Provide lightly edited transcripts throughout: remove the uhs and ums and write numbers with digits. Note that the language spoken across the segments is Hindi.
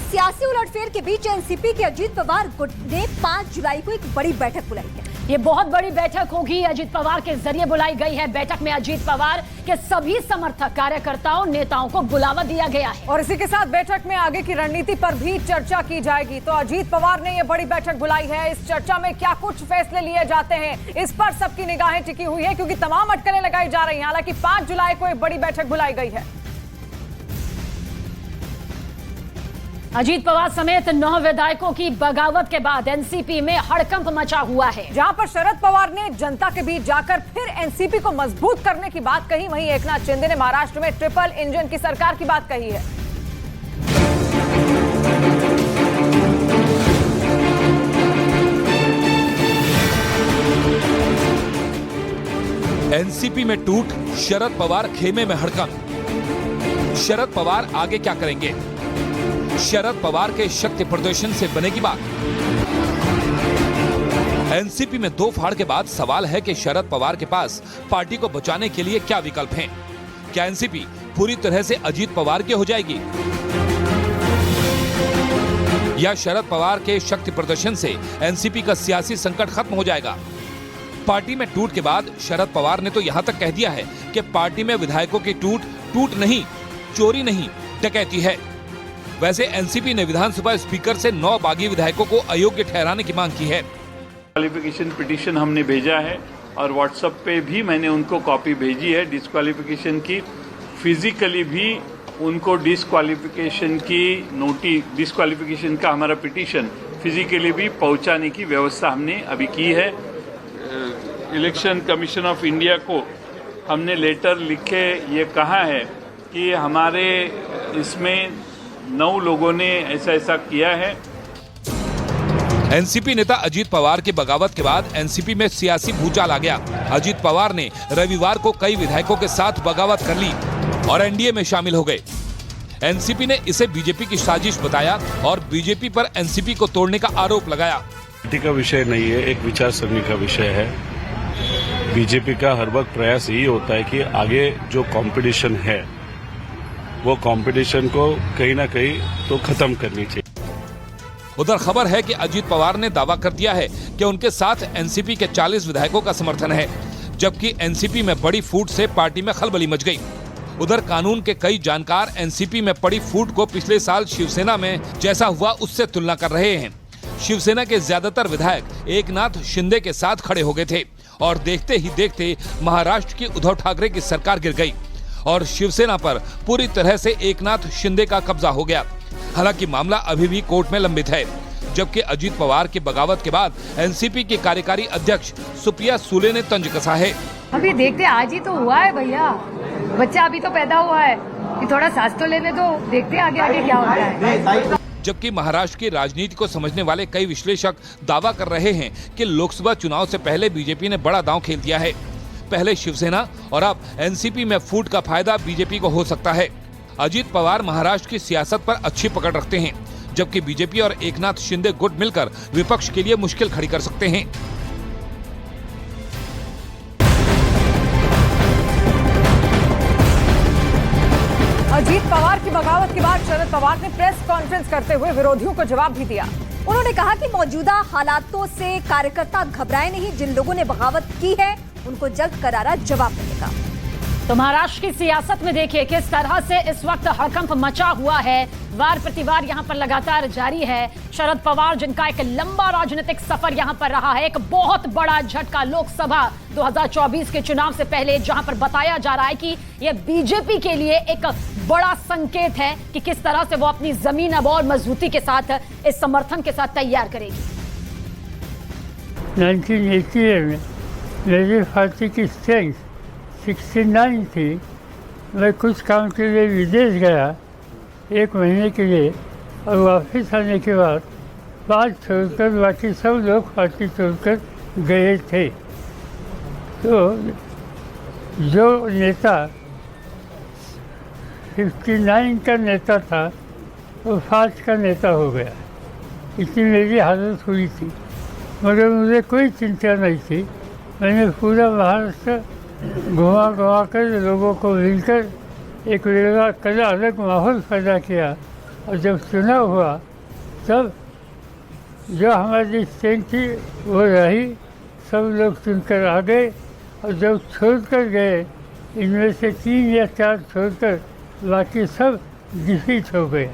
सियासी उलटफेर के बीच एनसीपी के अजीत पवार गुट ने 5 जुलाई को एक बड़ी बैठक बुलाई है। ये बहुत बड़ी बैठक होगी, अजीत पवार के जरिए बुलाई गई है। बैठक में अजीत पवार के सभी समर्थक कार्यकर्ताओं नेताओं को बुलावा दिया गया है और इसी के साथ बैठक में आगे की रणनीति पर भी चर्चा की जाएगी। तो अजीत पवार ने ये बड़ी बैठक बुलाई है, इस चर्चा में क्या कुछ फैसले लिए जाते हैं, इस पर सबकी निगाहें टिकी हुई है क्योंकि तमाम अटकलें लगाई जा रही हैं। हालांकि 5 जुलाई को एक बड़ी बैठक बुलाई गई है। अजीत पवार समेत 9 विधायकों की बगावत के बाद एनसीपी में हड़कंप मचा हुआ है। जहां पर शरद पवार ने जनता के बीच जाकर फिर एनसीपी को मजबूत करने की बात कही, वहीं एकनाथ शिंदे ने महाराष्ट्र में ट्रिपल इंजन की सरकार की बात कही है। एनसीपी में टूट, शरद पवार खेमे में हड़कंप। शरद पवार आगे क्या करेंगे? शरद पवार के शक्ति प्रदर्शन से बनेगी बात। एनसीपी में 2 फाड़ के बाद सवाल है कि शरद पवार के पास पार्टी को बचाने के लिए क्या विकल्प हैं? क्या एनसीपी पूरी तरह से अजीत पवार की हो जाएगी या शरद पवार के शक्ति प्रदर्शन से एनसीपी का सियासी संकट खत्म हो जाएगा? पार्टी में टूट के बाद शरद पवार ने तो यहां तक कह दिया है कि पार्टी में विधायकों की टूट नहीं, चोरी नहीं, डकैती है। वैसे एनसीपी ने विधानसभा स्पीकर से 9 बागी विधायकों को अयोग्य ठहराने की मांग की है। डिस्क्वालिफिकेशन पिटीशन हमने भेजा है और व्हाट्सएप पे भी मैंने उनको कॉपी भेजी है डिस्क्वालिफिकेशन की। फिजिकली भी उनको डिस्क्वालिफिकेशन का हमारा पिटीशन फिजिकली भी पहुंचाने की व्यवस्था हमने अभी की है। इलेक्शन कमीशन ऑफ इंडिया को हमने लेटर लिखे ये कहा है कि हमारे इसमें 9 लोगों ने ऐसा किया है। एनसीपी नेता अजीत पवार की बगावत के बाद एनसीपी में सियासी भूचाल आ गया। अजीत पवार ने रविवार को कई विधायकों के साथ बगावत कर ली और एनडीए में शामिल हो गए। एनसीपी ने इसे बीजेपी की साजिश बताया और बीजेपी पर एनसीपी को तोड़ने का आरोप लगाया। पार्टी का विषय नहीं है, एक विचारसरणी का विषय है। बीजेपी का हर वक्त प्रयास यही होता है कि आगे जो कंपटीशन है वो कंपटीशन को कहीं ना कहीं तो खत्म करनी चाहिए। उधर खबर है कि अजीत पवार ने दावा कर दिया है कि उनके साथ एनसीपी के 40 विधायकों का समर्थन है, जबकि एनसीपी में बड़ी फूट से पार्टी में खलबली मच गई। उधर कानून के कई जानकार एनसीपी में पड़ी फूट को पिछले साल शिवसेना में जैसा हुआ उससे तुलना कर रहे हैं। शिवसेना के ज्यादातर विधायक एकनाथ शिंदे के साथ खड़े हो गए थे और देखते ही देखते महाराष्ट्र की उद्धव ठाकरे की सरकार गिर गई और शिवसेना पर पूरी तरह से एकनाथ शिंदे का कब्जा हो गया। हालांकि मामला अभी भी कोर्ट में लंबित है, जबकि अजीत पवार की बगावत के बाद एनसीपी की कार्यकारी अध्यक्ष सुप्रिया सुले ने तंज कसा है। अभी देखते, आज ही तो हुआ है भैया, बच्चा अभी तो पैदा हुआ है, कि थोड़ा सांस तो लेने दो, देखते आगे आगे क्या होता है। जबकि महाराष्ट्र की राजनीति को समझने वाले कई विश्लेषक दावा कर रहे हैं कि लोकसभा चुनाव से पहले बीजेपी ने बड़ा दांव खेल दिया है। पहले शिवसेना और अब एनसीपी में फूट का फायदा बीजेपी को हो सकता है। अजीत पवार महाराष्ट्र की सियासत पर अच्छी पकड़ रखते हैं, जबकि बीजेपी और एकनाथ शिंदे गुट मिलकर विपक्ष के लिए मुश्किल खड़ी कर सकते हैं। अजीत पवार की बगावत के बाद शरद पवार ने प्रेस कॉन्फ्रेंस करते हुए विरोधियों को जवाब भी दिया। उन्होंने कहा कि मौजूदा हालातों से कार्यकर्ता घबराए नहीं, जिन लोगों ने बगावत की है उनको जल्द करारा जवाब मिलेगा। तो महाराष्ट्र की सियासत में देखिए किस तरह से इस वक्त हड़कंप मचा हुआ है। वार प्रतिवार यहां पर लगातार जारी है। शरद पवार जिनका एक लंबा राजनीतिक सफर यहां पर रहा है, एक बहुत बड़ा झटका लोकसभा 2024 के चुनाव से पहले, जहां पर बताया जा रहा है कि यह बीजेपी के लिए एक बड़ा संकेत है कि किस तरह से वो अपनी जमीन अब और मजबूती के साथ इस समर्थन के साथ तैयार करेगी। 1988 में मेरी पार्टी की स्ट्रेंथ 69 थी। मैं कुछ काम के लिए विदेश गया 1 महीने के लिए और वापस आने के बाद बात छोड़कर बाकी सब लोग पार्टी छोड़कर गए थे। तो जो नेता 59 का नेता था वो 5 का नेता हो गया। इतनी मेरी हालत हुई थी, मगर मुझे कोई चिंता नहीं थी। मैंने पूरा महाराष्ट्र घुमा कर लोगों को मिलकर एक अलग माहौल पैदा किया और जब चुनाव हुआ तब जो हमारी स्ट्रेंथ थी वो रही, सब लोग चुनकर आ गए। और जब छोड़कर गए, इनमें से 3 या 4 छोड़कर बाकी सब डिफीट हो गए।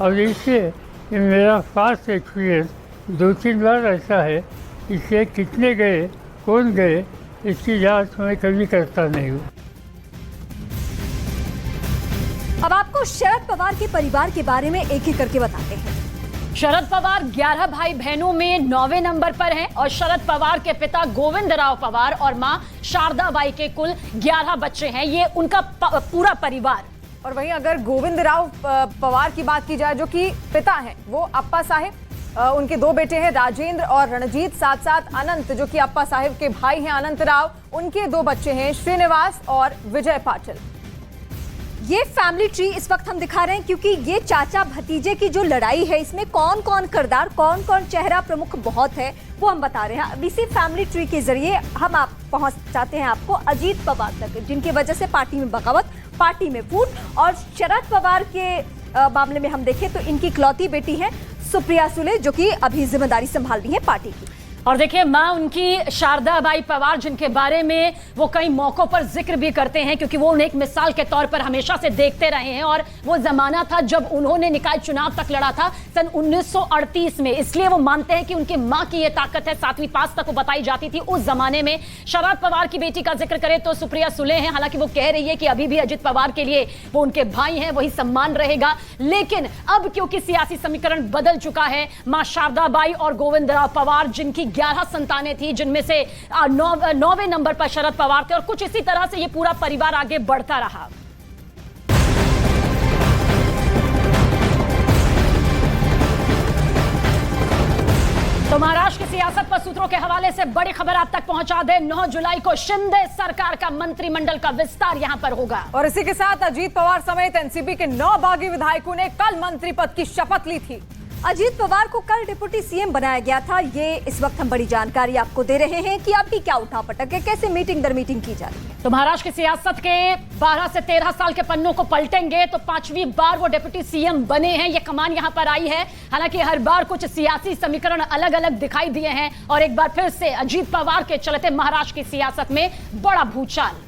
और इसलिए ये मेरा फास्ट एक्सपीरियंस 2-3 बार ऐसा है, इसलिए कितने गए, कौन गए, इसकी जांच मैं कभी करता नहीं हूँ। अब आपको शरद पवार के परिवार के बारे में एक एक करके बताते हैं। शरद पवार 11 भाई बहनों में 9वें नंबर पर हैं और शरद पवार के पिता गोविंदराव पवार और मां शारदाबाई के कुल 11 बच्चे हैं। ये उनका पूरा परिवार। और वहीं अगर गोविंदराव पवार की बात की जाए, जो कि पिता हैं, वो अप्पा साहिब, उनके 2 बेटे हैं राजेंद्र और रणजीत, साथ साथ अनंत जो कि अप्पा साहिब के भाई हैं, अनंत राव, उनके 2 बच्चे हैं श्रीनिवास और विजय पाटिल। ये फैमिली ट्री इस वक्त हम दिखा रहे हैं क्योंकि ये चाचा भतीजे की जो लड़ाई है, इसमें कौन कौन किरदार, कौन कौन चेहरा प्रमुख बहुत है, वो हम बता रहे हैं। अब इसी फैमिली ट्री के जरिए हम आप पहुंचाते हैं आपको अजीत पवार तक, जिनकी वजह से पार्टी में बगावत, पार्टी में फूट। और शरद पवार के मामले में हम देखें तो इनकी इकलौती बेटी है सुप्रिया सुले, जो कि अभी जिम्मेदारी संभाल रही है पार्टी की। और देखिए मां उनकी शारदाबाई पवार, जिनके बारे में वो कई मौकों पर जिक्र भी करते हैं क्योंकि वो उन्हें एक मिसाल के तौर पर हमेशा से देखते रहे हैं। और वो जमाना था जब उन्होंने निकाय चुनाव तक लड़ा था सन 1938 में, इसलिए वो मानते हैं कि उनकी मां की ये ताकत है। 7वीं पास तक वो बताई जाती थी उस जमाने में। शरद पवार की बेटी का जिक्र करें तो सुप्रिया सुले हैं। हालांकि वो कह रही है कि अभी भी अजित पवार के लिए वो उनके भाई हैं, वही सम्मान रहेगा। लेकिन अब क्योंकि सियासी समीकरण बदल चुका है, मां शारदाबाई और गोविंदराव पवार, जिनकी 11 संतानें थी, जिनमें से 9वें नंबर पर शरद पवार थे, और कुछ इसी तरह से ये पूरा परिवार आगे बढ़ता रहा। तो महाराष्ट्र की सियासत पर सूत्रों के हवाले से बड़ी खबर आप तक पहुंचा दे। 9 जुलाई को शिंदे सरकार का मंत्रिमंडल का विस्तार यहां पर होगा। और इसी के साथ अजीत पवार समेत एनसीपी के 9 बागी विधायकों ने कल मंत्री पद की शपथ ली थी। अजीत पवार को कल डिप्टी सीएम बनाया गया था। ये इस वक्त हम बड़ी जानकारी आपको दे रहे हैं कि अभी क्या उठापटक है, कैसे मीटिंग दर मीटिंग की जा रही है। तो महाराष्ट्र की सियासत के 12 से 13 साल के पन्नों को पलटेंगे तो 5वीं बार वो डिप्टी सीएम बने हैं। ये कमान यहां पर आई है। हालांकि हर बार कुछ सियासी समीकरण अलग अलग दिखाई दिए हैं और एक बार फिर से अजीत पवार के चलते महाराष्ट्र की सियासत में बड़ा भूचाल।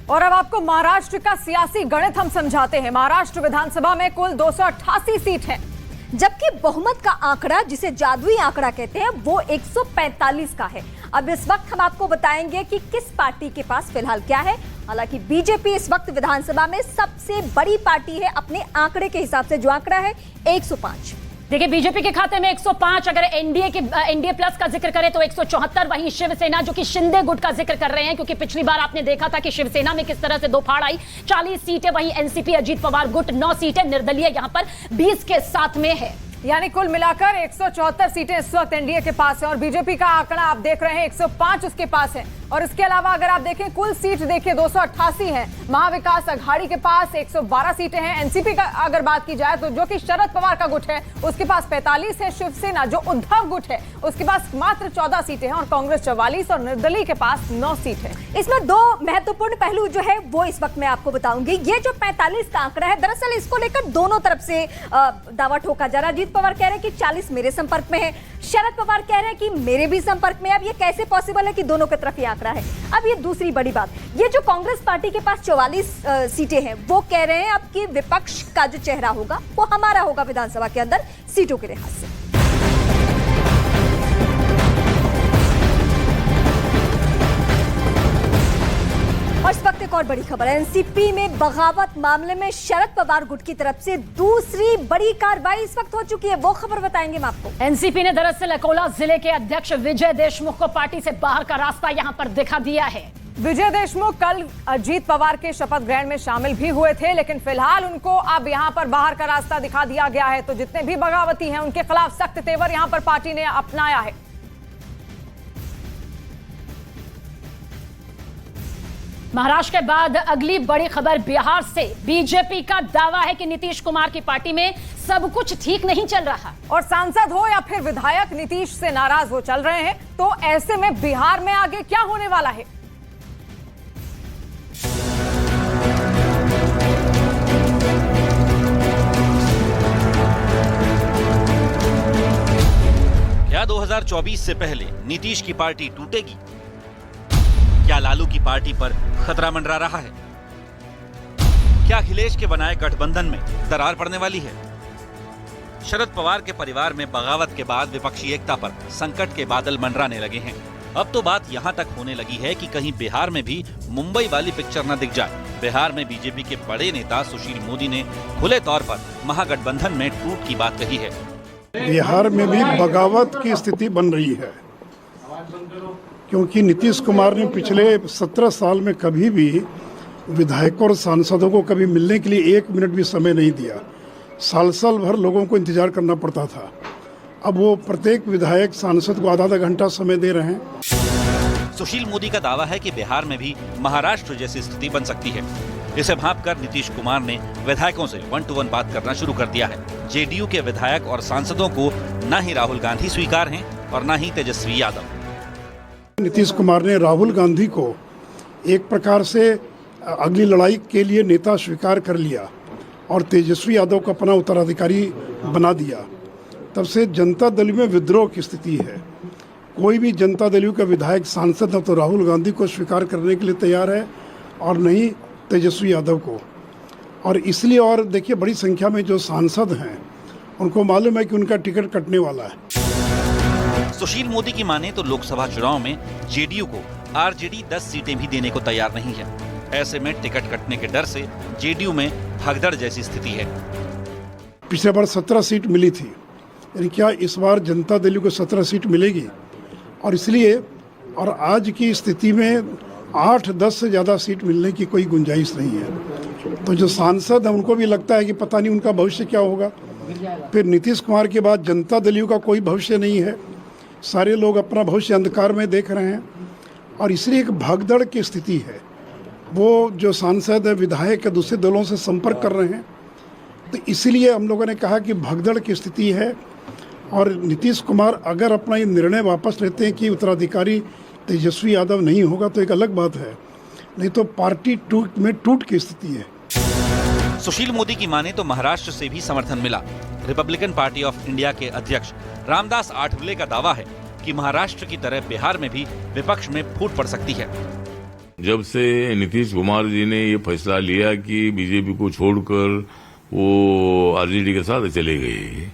और अब आपको महाराष्ट्र का सियासी गणित हम समझाते हैं। महाराष्ट्र विधानसभा में कुल 288 सीट है, जबकि बहुमत का आंकड़ा, जिसे जादुई आंकड़ा कहते हैं, वो 145 का है। अब इस वक्त हम आपको बताएंगे कि किस पार्टी के पास फिलहाल क्या है। हालांकि बीजेपी इस वक्त विधानसभा में सबसे बड़ी पार्टी है अपने आंकड़े के हिसाब से, जो आंकड़ा है 105। देखिए बीजेपी के खाते में 105, अगर एनडीए प्लस का जिक्र करें तो 174। वहीं शिवसेना, जो कि शिंदे गुट का जिक्र कर रहे हैं, क्योंकि पिछली बार आपने देखा था कि शिवसेना में किस तरह से दो फाड़ आई, 40 सीटें। वहीं एनसीपी अजीत पवार गुट 9 सीटें, निर्दलीय यहां पर 20 के साथ में है। यानी कुल मिलाकर 174 सीटें इस वक्त एनडीए के पास है। और बीजेपी का आंकड़ा आप देख रहे हैं 105 उसके पास है। और इसके अलावा अगर आप देखें कुल सीट देखिए 288 है। महाविकास अघाड़ी के पास 112 सीटें हैं। एनसीपी का अगर बात की जाए तो जो कि शरद पवार का गुट है, उसके पास 45 है। शिवसेना जो उद्धव गुट है, उसके पास मात्र 14 सीटें हैं और कांग्रेस 44 और निर्दलीय के पास 9 सीट है। इसमें 2 महत्वपूर्ण पहलू जो है वो इस वक्त मैं आपको बताऊंगी। ये जो 45 का आंकड़ा है, दरअसल इसको लेकर दोनों तरफ से दावा ठोका जा रहा है। अजीत पवार कह रहे हैं कि 40 मेरे संपर्क में है, शरद पवार कह रहे हैं कि मेरे भी संपर्क में। अब ये कैसे पॉसिबल है कि दोनों की तरफ ये आंकड़ा है? अब ये दूसरी बड़ी बात, ये जो कांग्रेस पार्टी के पास 44 सीटें हैं, वो कह रहे हैं अब कि विपक्ष का जो चेहरा होगा वो हमारा होगा विधानसभा के अंदर सीटों के लिहाज से। और इस वक्त एक और बड़ी खबर है, एनसीपी में बगावत मामले में शरद पवार गुट की तरफ से दूसरी बड़ी कार्रवाई इस वक्त हो चुकी है। वो खबर बताएंगे हम आपको। एनसीपी ने दरअसल अकोला जिले के अध्यक्ष विजय देशमुख को पार्टी से बाहर का रास्ता यहां पर दिखा दिया है। विजय देशमुख कल अजीत पवार के शपथ ग्रहण में शामिल भी हुए थे, लेकिन फिलहाल उनको अब यहां पर बाहर का रास्ता दिखा दिया गया है। तो जितने भी बगावती हैं उनके खिलाफ सख्त तेवर यहां पर पार्टी ने अपनाया है। महाराष्ट्र के बाद अगली बड़ी खबर बिहार से। बीजेपी का दावा है कि नीतीश कुमार की पार्टी में सब कुछ ठीक नहीं चल रहा और सांसद हो या फिर विधायक नीतीश से नाराज वो चल रहे हैं। तो ऐसे में बिहार में आगे क्या होने वाला है? 2024 से पहले नीतीश की पार्टी टूटेगी? क्या लालू की पार्टी पर खतरा मंडरा रहा है? क्या अखिलेश के बनाए गठबंधन में दरार पड़ने वाली है? शरद पवार के परिवार में बगावत के बाद विपक्षी एकता पर संकट के बादल मंडराने लगे हैं। अब तो बात यहां तक होने लगी है कि कहीं बिहार में भी मुंबई वाली पिक्चर न दिख जाए। बिहार में बीजेपी के बड़े नेता सुशील मोदी ने खुले तौर पर महागठबंधन में टूट की बात कही है। बिहार में भी बगावत की स्थिति बन रही है, क्योंकि नीतीश कुमार ने पिछले 17 साल में कभी भी विधायकों और सांसदों को कभी मिलने के लिए 1 मिनट भी समय नहीं दिया। साल साल भर लोगों को इंतजार करना पड़ता था। अब वो प्रत्येक विधायक सांसद को आधा घंटा समय दे रहे हैं। सुशील मोदी का दावा है कि बिहार में भी महाराष्ट्र जैसी स्थिति बन सकती है। इसे भांपकर नीतीश कुमार ने विधायकों से 1-to-1 बात करना शुरू कर दिया है। जेडीयू के विधायक और सांसदों को न ही राहुल गांधी स्वीकार हैं और न ही तेजस्वी यादव। नीतीश कुमार ने राहुल गांधी को एक प्रकार से अगली लड़ाई के लिए नेता स्वीकार कर लिया और तेजस्वी यादव को अपना उत्तराधिकारी बना दिया। तब से जनता दल में विद्रोह की स्थिति है। कोई भी जनता दल का विधायक सांसद न तो राहुल गांधी को स्वीकार करने के लिए तैयार है और न ही तेजस्वी यादव को। और इसलिए, और देखिए, बड़ी संख्या में जो सांसद हैं उनको मालूम है कि उनका टिकट कटने वाला है। सुशील मोदी की माने तो लोकसभा चुनाव में जेडीयू को आरजेडी 10 सीटें भी देने को तैयार नहीं है। ऐसे में टिकट कटने के डर से जेडीयू में भगदड़ जैसी स्थिति है। पिछले बार 17 सीट मिली थी, यानी क्या इस बार जनता दल को 17 सीट मिलेगी? और इसलिए, और आज की स्थिति में 8-10 से ज़्यादा सीट मिलने की कोई गुंजाइश नहीं है। तो जो सांसद हैं उनको भी लगता है कि पता नहीं उनका भविष्य क्या होगा। फिर नीतीश कुमार के बाद जनता दल का कोई भविष्य नहीं है। सारे लोग अपना भविष्य अंधकार में देख रहे हैं और इसलिए एक भगदड़ की स्थिति है। वो जो सांसद है, विधायक दूसरे दलों से संपर्क कर रहे हैं। तो इसलिए हम लोगों ने कहा कि भगदड़ की स्थिति है और नीतीश कुमार अगर अपना ये निर्णय वापस लेते हैं कि उत्तराधिकारी तेजस्वी यादव नहीं होगा तो एक अलग बात है, नहीं तो पार्टी टूट की स्थिति है। सुशील मोदी की माने तो महाराष्ट्र से भी समर्थन मिला। रिपब्लिकन पार्टी ऑफ इंडिया के अध्यक्ष रामदास आठवले का दावा है कि महाराष्ट्र की तरह बिहार में भी विपक्ष में फूट पड़ सकती है। जब से नीतीश कुमार जी ने ये फैसला लिया कि बीजेपी को छोड़कर वो आरजेडी के साथ चले गए,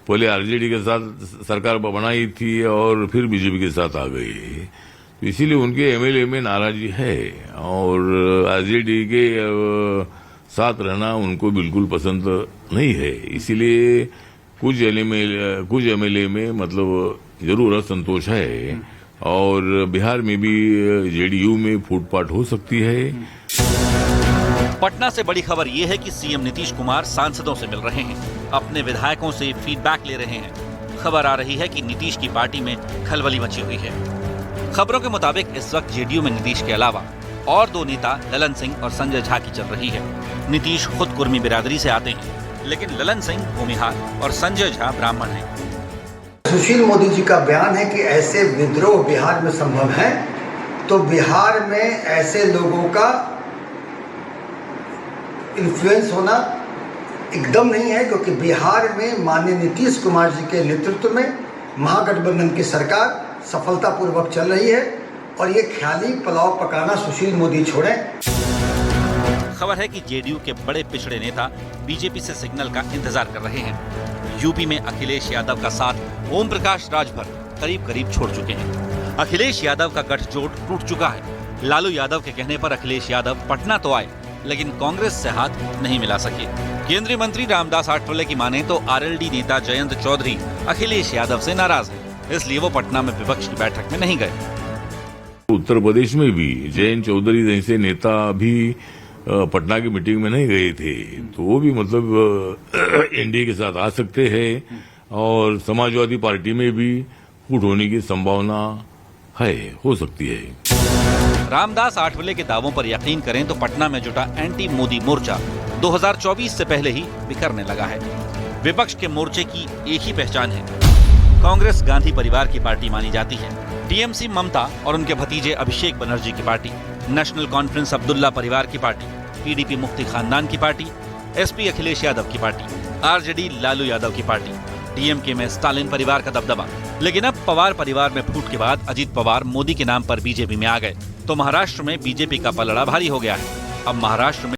पहले आरजेडी के साथ सरकार बनाई थी और फिर बीजेपी के साथ आ गई, तो इसीलिए उनके एमएलए में नाराजगी है और आरजेडी के साथ रहना उनको बिल्कुल पसंद नहीं है। इसीलिए कुछ एमएलए में मतलब जरूर असंतोष है और बिहार में भी जेडीयू में फूटपाट हो सकती है। पटना से बड़ी खबर ये है कि सीएम नीतीश कुमार सांसदों से मिल रहे हैं, अपने विधायकों से फीडबैक ले रहे हैं। खबर आ रही है कि नीतीश की पार्टी में खलबली मची हुई है। खबरों के मुताबिक इस वक्त जेडीयू में नीतीश के अलावा और 2 नेता ललन सिंह और संजय झा की चल रही है। नीतीश खुद कुर्मी बिरादरी से आते हैं, लेकिन ललन सिंह भूमिहार और संजय झा ब्राह्मण हैं। सुशील मोदी जी का बयान है कि ऐसे विद्रोह बिहार में संभव है, तो बिहार में ऐसे लोगों का इन्फ्लुएंस होना एकदम नहीं है, क्योंकि बिहार में माननीय नीतीश कुमार जी के नेतृत्व में महागठबंधन की सरकार सफलतापूर्वक चल रही है और ये ख्याली पुलाव पकाना सुशील मोदी छोड़ें। खबर है कि जेडीयू के बड़े पिछड़े नेता बीजेपी से सिग्नल का इंतजार कर रहे हैं। यूपी में अखिलेश यादव का साथ ओम प्रकाश राजभर करीब छोड़ चुके हैं। अखिलेश यादव का गठजोड़ टूट चुका है। लालू यादव के कहने पर अखिलेश यादव पटना तो आए, लेकिन कांग्रेस से हाथ नहीं मिला सके। केंद्रीय मंत्री रामदास आठवले की माने तो आरएलडी नेता जयंत चौधरी अखिलेश यादव से नाराज हैं, इसलिए वो पटना में विपक्ष की बैठक में नहीं गए। उत्तर प्रदेश में भी जयंत चौधरी जैसे नेता भी पटना की मीटिंग में नहीं गए थे, तो वो भी मतलब एनडीए के साथ आ सकते हैं और समाजवादी पार्टी में भी फूट होने की संभावना है, हो सकती है। रामदास आठवले के दावों पर यकीन करें तो पटना में जुटा एंटी मोदी मोर्चा 2024 से पहले ही बिखरने लगा है। विपक्ष के मोर्चे की एक ही पहचान है, कांग्रेस गांधी परिवार की पार्टी मानी जाती है, टीएमसी ममता और उनके भतीजे अभिषेक बनर्जी की पार्टी, नेशनल कॉन्फ्रेंस अब्दुल्ला परिवार की पार्टी, पीडीपी मुफ्ती खानदान की पार्टी, एसपी अखिलेश यादव की पार्टी, आरजेडी लालू यादव की पार्टी, डीएमके में स्टालिन परिवार का दबदबा। लेकिन अब पवार परिवार में फूट के बाद अजीत पवार मोदी के नाम पर बीजेपी में आ गए तो महाराष्ट्र में बीजेपी का पलड़ा भारी हो गया है। अब महाराष्ट्र में